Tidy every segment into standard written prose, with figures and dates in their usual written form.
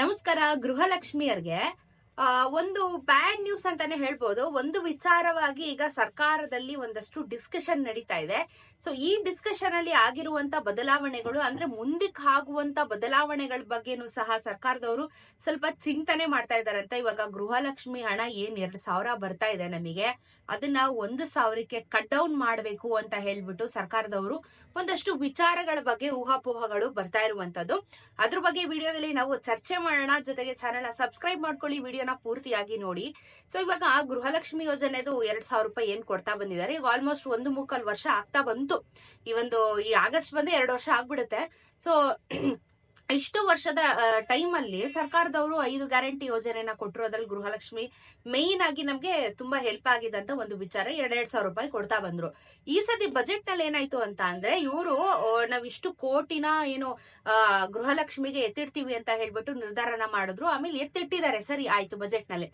ನಮಸ್ಕಾರ. ಗೃಹಲಕ್ಷ್ಮಿಯರ್ಗೆ ಒಂದು bad news ಅಂತಾನೆ ಹೇಳ್ಬೋದು. ಒಂದು ವಿಚಾರವಾಗಿ ಈಗ ಸರ್ಕಾರದಲ್ಲಿ ಒಂದಷ್ಟು ಡಿಸ್ಕಷನ್ ನಡೀತಾ ಇದೆ. ಸೊ ಈ ಡಿಸ್ಕಷನ್ ಅಲ್ಲಿ ಆಗಿರುವಂತ ಬದಲಾವಣೆಗಳು ಅಂದ್ರೆ ಮುಂದಕ್ಕೆ ಆಗುವಂತ ಬದಲಾವಣೆಗಳ ಬಗ್ಗೆನೂ ಸಹ ಸರ್ಕಾರದವರು ಸ್ವಲ್ಪ ಚಿಂತನೆ ಮಾಡ್ತಾ ಇದಾರಂತ. ಇವಾಗ ಗೃಹಲಕ್ಷ್ಮಿ ಹಣ ಏನ್ 2,000 ಬರ್ತಾ ಇದೆ ನಮಗೆ, ಅದನ್ನ 1,000ಕ್ಕೆ ಕಟ್ ಡೌನ್ ಮಾಡಬೇಕು ಅಂತ ಹೇಳ್ಬಿಟ್ಟು ಸರ್ಕಾರದವರು ಒಂದಷ್ಟು ವಿಚಾರಗಳ ಬಗ್ಗೆ ಊಹಾಪೋಹಗಳು ಬರ್ತಾ ಇರುವಂತದ್ದು. ಅದ್ರ ಬಗ್ಗೆ ವಿಡಿಯೋದಲ್ಲಿ ನಾವು ಚರ್ಚೆ ಮಾಡೋಣ. ಜೊತೆಗೆ ಚಾನೆಲ್ ಸಬ್ಸ್ಕ್ರೈಬ್ ಮಾಡ್ಕೊಳ್ಳಿ, ವಿಡಿಯೋನ ಪೂರ್ತಿಯಾಗಿ ನೋಡಿ. ಸೊ ಇವಾಗ ಗೃಹಲಕ್ಷ್ಮಿ ಯೋಜನೆದು 2,000 ರೂಪಾಯಿ ಏನ್ ಕೊಡ್ತಾ ಬಂದಿದ್ದಾರೆ, ಈಗ ಆಲ್ಮೋಸ್ಟ್ 1.25 ವರ್ಷ ಆಗ್ತಾ ಬಂತು. ಈ ಆಗಸ್ಟ್ ಬಂದು 2 ವರ್ಷ ಆಗ್ಬಿಡುತ್ತೆ. ಸೊ ಇಷ್ಟು ವರ್ಷದ ಟೈಮ್ ಅಲ್ಲಿ ಸರ್ಕಾರದವರು 5 ಗ್ಯಾರಂಟಿ ಯೋಜನೆನ ಕೊಟ್ಟರು. ಅದ್ರಲ್ಲಿ ಗೃಹಲಕ್ಷ್ಮಿ ಮೇನ್ ಆಗಿ ನಮ್ಗೆ ತುಂಬಾ ಹೆಲ್ಪ್ ಆಗಿದಂತ ಒಂದು ವಿಚಾರ. 2,000 ರೂಪಾಯಿ ಕೊಡ್ತಾ ಬಂದ್ರು. ಈ ಸತಿ ಬಜೆಟ್ ನಲ್ಲಿ ಏನಾಯ್ತು ಅಂತ ಅಂದ್ರೆ, ಇವರು ನಾವ್ ಇಷ್ಟು ಕೋಟಿನ ಏನು ಗೃಹಲಕ್ಷ್ಮಿಗೆ ಎತ್ತಿಡ್ತೀವಿ ಅಂತ ಹೇಳ್ಬಿಟ್ಟು ನಿರ್ಧಾರನ ಮಾಡಿದ್ರು. ಆಮೇಲೆ ಎತ್ತಿಟ್ಟಿದ್ದಾರೆ, ಸರಿ ಆಯ್ತು ಬಜೆಟ್ ನಲ್ಲಿ.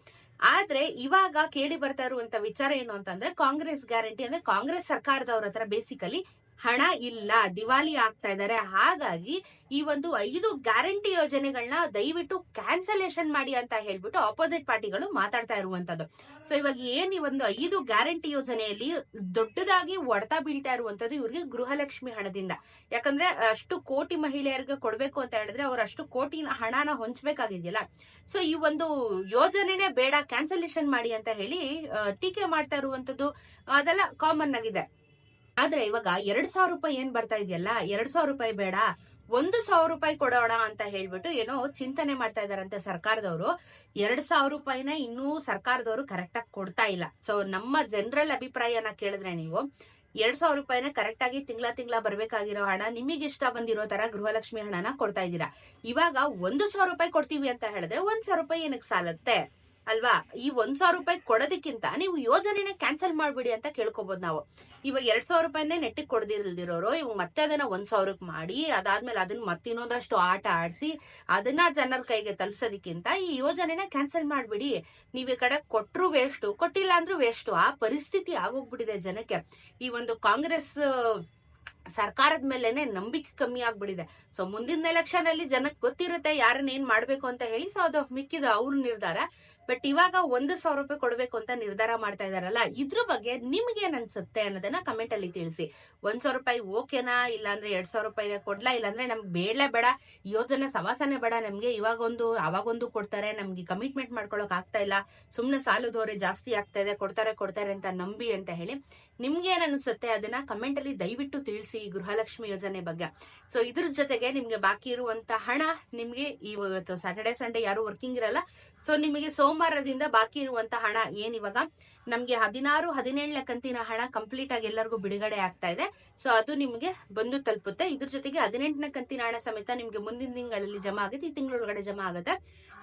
ಆದ್ರೆ ಇವಾಗ ಕೇಳಿ ಬರ್ತಾ ಇರುವಂತ ವಿಚಾರ ಏನು ಅಂತಂದ್ರೆ, ಕಾಂಗ್ರೆಸ್ ಗ್ಯಾರಂಟಿ ಅಂದ್ರೆ ಕಾಂಗ್ರೆಸ್ ಸರ್ಕಾರದವ್ರ ಹತ್ರ ಬೇಸಿಕಲಿ ಹಣ ಇಲ್ಲ, ದಿವಾಲಿ ಆಗ್ತಾ ಇದ್ದಾರೆ. ಹಾಗಾಗಿ ಈ ಒಂದು 5 ಗ್ಯಾರಂಟಿ ಯೋಜನೆಗಳನ್ನ ದಯವಿಟ್ಟು ಕ್ಯಾನ್ಸಲೇಷನ್ ಮಾಡಿ ಅಂತ ಹೇಳ್ಬಿಟ್ಟು ಆಪೋಸಿಟ್ ಪಾರ್ಟಿಗಳು ಮಾತಾಡ್ತಾ ಇರುವಂತದ್ದು. ಸೊ ಇವಾಗ ಏನ್ ಈ ಒಂದು 5 ಗ್ಯಾರಂಟಿ ಯೋಜನೆಯಲ್ಲಿ ದೊಡ್ಡದಾಗಿ ಹೊಡೆತ ಬೀಳ್ತಾ ಇರುವಂತದ್ದು ಇವ್ರಿಗೆ ಗೃಹಲಕ್ಷ್ಮಿ ಹಣದಿಂದ. ಯಾಕಂದ್ರೆ ಅಷ್ಟು ಕೋಟಿ ಮಹಿಳೆಯರಿಗೆ ಕೊಡ್ಬೇಕು ಅಂತ ಹೇಳಿದ್ರೆ ಅವ್ರು ಅಷ್ಟು ಕೋಟಿ ಹಣನ ಹೊಂಚ್ಬೇಕಾಗಿದೆಯಲ್ಲ. ಸೊ ಈ ಒಂದು ಯೋಜನೆನೇ ಬೇಡ, ಕ್ಯಾನ್ಸಲೇಷನ್ ಮಾಡಿ ಅಂತ ಹೇಳಿ ಟೀಕೆ ಮಾಡ್ತಾ ಇರುವಂತದ್ದು ಅದೆಲ್ಲ ಕಾಮನ್ ಆಗಿದೆ. ಆದ್ರೆ ಇವಾಗ 2,000 ರೂಪಾಯಿ ಏನ್ ಬರ್ತಾ ಇದೆಯಲ್ಲ, 2,000 ರೂಪಾಯಿ ಬೇಡ, 1,000 ರೂಪಾಯಿ ಕೊಡೋಣ ಅಂತ ಹೇಳ್ಬಿಟ್ಟು ಏನೋ ಚಿಂತನೆ ಮಾಡ್ತಾ ಇದಾರಂತೆ ಸರ್ಕಾರದವರು. 2,000 ರೂಪಾಯಿನ ಇನ್ನೂ ಸರ್ಕಾರದವರು ಕರೆಕ್ಟ್ ಆಗಿ ಕೊಡ್ತಾ ಇಲ್ಲ. ಸೊ ನಮ್ಮ ಜನರಲ್ ಅಭಿಪ್ರಾಯನ ಕೇಳಿದ್ರೆ ನೀವು 2,000 ರೂಪಾಯಿನ ಕರೆಕ್ಟ್ ಆಗಿ ತಿಂಗಳ ಬರ್ಬೇಕಾಗಿರೋ ಹಣ ನಿಮಗೆ ಇಷ್ಟ ಬಂದಿರೋ ತರ ಗೃಹಲಕ್ಷ್ಮಿ ಹಣನ ಕೊಡ್ತಾ ಇದ್ದೀರಾ. ಇವಾಗ 1,000 ರೂಪಾಯಿ ಕೊಡ್ತೀವಿ ಅಂತ ಹೇಳಿದ್ರೆ 1,000 ರೂಪಾಯಿ ಏನಕ್ಕೆ ಸಾಲತ್ತೆ ಅಲ್ವಾ? ಈ 1,000 ರೂಪಾಯಿ ಕೊಡೋದಕ್ಕಿಂತ ನೀವು ಯೋಜನೆನ ಕ್ಯಾನ್ಸಲ್ ಮಾಡ್ಬಿಡಿ ಅಂತ ಕೇಳ್ಕೊಬಹುದು ನಾವು. ಇವಾಗ 2,000 ರೂಪಾಯಿನೇ ನೆಟ್ಟಿಗೆ ಕೊಡದಿಲ್ದಿರೋರು ಇವಾಗ ಮತ್ತೆ ಅದನ್ನ 1,000ಕ್ಕೆ ಮಾಡಿ, ಅದಾದ್ಮೇಲೆ ಅದನ್ನ ಮತ್ತಿನ್ನೊಂದಷ್ಟು ಆಟ ಆಡಿಸಿ ಅದನ್ನ ಜನರ ಕೈಗೆ ತಲುಪಿಸೋದಕ್ಕಿಂತ ಈ ಯೋಜನೆನ ಕ್ಯಾನ್ಸಲ್ ಮಾಡ್ಬಿಡಿ. ನೀವ್ ಈ ಕಡೆ ಕೊಟ್ರು ವೇಸ್ಟ್, ಕೊಟ್ಟಿಲ್ಲ ಅಂದ್ರೂ ವೇಸ್ಟ್. ಆ ಪರಿಸ್ಥಿತಿ ಆಗೋಗ್ಬಿಟ್ಟಿದೆ ಜನಕ್ಕೆ. ಈ ಒಂದು ಕಾಂಗ್ರೆಸ್ ಸರ್ಕಾರದ ಮೇಲೆನೆ ನಂಬಿಕೆ ಕಮ್ಮಿ ಆಗ್ಬಿಟ್ಟಿದೆ. ಸೊ ಮುಂದಿನ ಎಲೆಕ್ಷನ್ ಅಲ್ಲಿ ಜನಕ್ಕೆ ಗೊತ್ತಿರುತ್ತೆ ಯಾರನ್ನ ಏನ್ ಮಾಡ್ಬೇಕು ಅಂತ ಹೇಳಿ. ಸೊ ಅದು ಮಿಕ್ಕಿದ ಅವ್ರ ನಿರ್ಧಾರ. ಬಟ್ ಇವಾಗ 1,000 ರೂಪಾಯಿ ಕೊಡ್ಬೇಕು ಅಂತ ನಿರ್ಧಾರ ಮಾಡ್ತಾ ಇದಾರಲ್ಲ, ಇದ್ರ ಬಗ್ಗೆ ನಿಮ್ಗೆ ಏನ್ ಅನ್ಸುತ್ತೆ ಅನ್ನೋದನ್ನ ಕಮೆಂಟ್ ಅಲ್ಲಿ ತಿಳಿಸಿ. 1,000 ರೂಪಾಯಿ ಓಕೆನಾ, ಇಲ್ಲಾಂದ್ರೆ 2,000 ರೂಪಾಯಿನ ಕೊಡ್ಲಾ, ಇಲ್ಲಾಂದ್ರೆ ನಮ್ಗೆ ಬೇಡ ಯೋಜನೆ ಸವಾಸನೆ ಬೇಡ ನಮ್ಗೆ, ಇವಾಗೊಂದು ಅವಾಗೊಂದು ಕೊಡ್ತಾರೆ, ನಮ್ಗೆ ಕಮಿಟ್ಮೆಂಟ್ ಮಾಡ್ಕೊಳಕ್ ಆಗ್ತಾ ಇಲ್ಲ, ಸುಮ್ನೆ ಸಾಲದೋರೆ ಜಾಸ್ತಿ ಆಗ್ತಾ ಇದೆ, ಕೊಡ್ತಾರೆ ಅಂತ ನಂಬಿ ಅಂತ ಹೇಳಿ ನಿಮ್ಗೆ ಏನ್ ಅನ್ಸುತ್ತೆ ಅದನ್ನ ಕಮೆಂಟ್ ಅಲ್ಲಿ ದಯವಿಟ್ಟು ತಿಳಿಸಿ ಈ ಗೃಹಲಕ್ಷ್ಮಿ ಯೋಜನೆ ಬಗ್ಗೆ. ಸೊ ಇದ್ರ ಜೊತೆಗೆ ನಿಮ್ಗೆ ಬಾಕಿ ಇರುವಂತ ಹಣ ನಿಮ್ಗೆ ಇವತ್ತು ಸ್ಯಾಟರ್ಡೆ ಸಂಡೇ ಯಾರು ವರ್ಕಿಂಗ್ ಇರಲ್ಲ. ಸೊ ನಿಮಗೆ ಸೋಮವಾರದಿಂದ ಬಾಕಿ ಇರುವಂತ ಹಣ ಏನ್ ಇವಾಗ ನಮ್ಗೆ 16, 17ನೇ ಕಂತಿನ ಹಣ ಕಂಪ್ಲೀಟ್ ಆಗಿ ಎಲ್ಲರಿಗೂ ಬಿಡುಗಡೆ ಆಗ್ತಾ ಇದೆ. ಸೊ ಅದು ನಿಮ್ಗೆ ಬಂದು ತಲುಪುತ್ತೆ. ಇದ್ರ ಜೊತೆಗೆ 18ನೇ ಕಂತಿನ ಹಣ ಸಮೇತ ನಿಮ್ಗೆ ಮುಂದಿನ ತಿಂಗಳಲ್ಲಿ ಜಮಾ ಆಗುತ್ತೆ, ಈ ತಿಂಗಳೊಳಗಡೆ ಜಮಾ ಆಗುತ್ತೆ.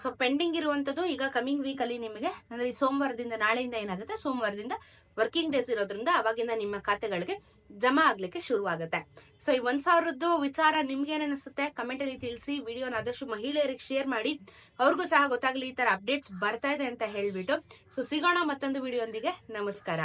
ಸೊ ಪೆಂಡಿಂಗ್ ಇರುವಂತದ್ದು ಈಗ ಕಮಿಂಗ್ ವೀಕ್ ಅಲ್ಲಿ ನಿಮಗೆ ಅಂದ್ರೆ ಈ ಸೋಮವಾರದಿಂದ, ನಾಳೆಯಿಂದ ಏನಾಗುತ್ತೆ, ಸೋಮವಾರದಿಂದ ವರ್ಕಿಂಗ್ ಡೇಸ್ ಇರೋದ್ರಿಂದ ಅವಾಗಿಂದ ನಿಮ್ಮ ಖಾತೆಗಳಿಗೆ ಜಮಾ ಆಗ್ಲಿಕ್ಕೆ ಶುರು ಆಗುತ್ತೆ. ಸೊ ಈ 1,000ದ್ದು ವಿಚಾರ ನಿಮ್ಗೆ ಏನ್ ಅನಿಸುತ್ತೆ ಕಮೆಂಟ್ ಅಲ್ಲಿ ತಿಳಿಸಿ. ವಿಡಿಯೋನ ಆದಷ್ಟು ಮಹಿಳೆಯರಿಗೆ ಶೇರ್ ಮಾಡಿ, ಅವ್ರಿಗೂ ಸಹ ಗೊತ್ತಾಗ್ಲಿ ಈ ತರ ಅಪ್ಡೇಟ್ಸ್ ಬರ್ತಾ ಇದೆ ಅಂತ ಹೇಳ್ಬಿಟ್ಟು. ಸೊ ಸಿಗೋಣ ಮತ್ತೊಂದು ವಿಡಿಯೋ. ನಮಸ್ಕಾರ.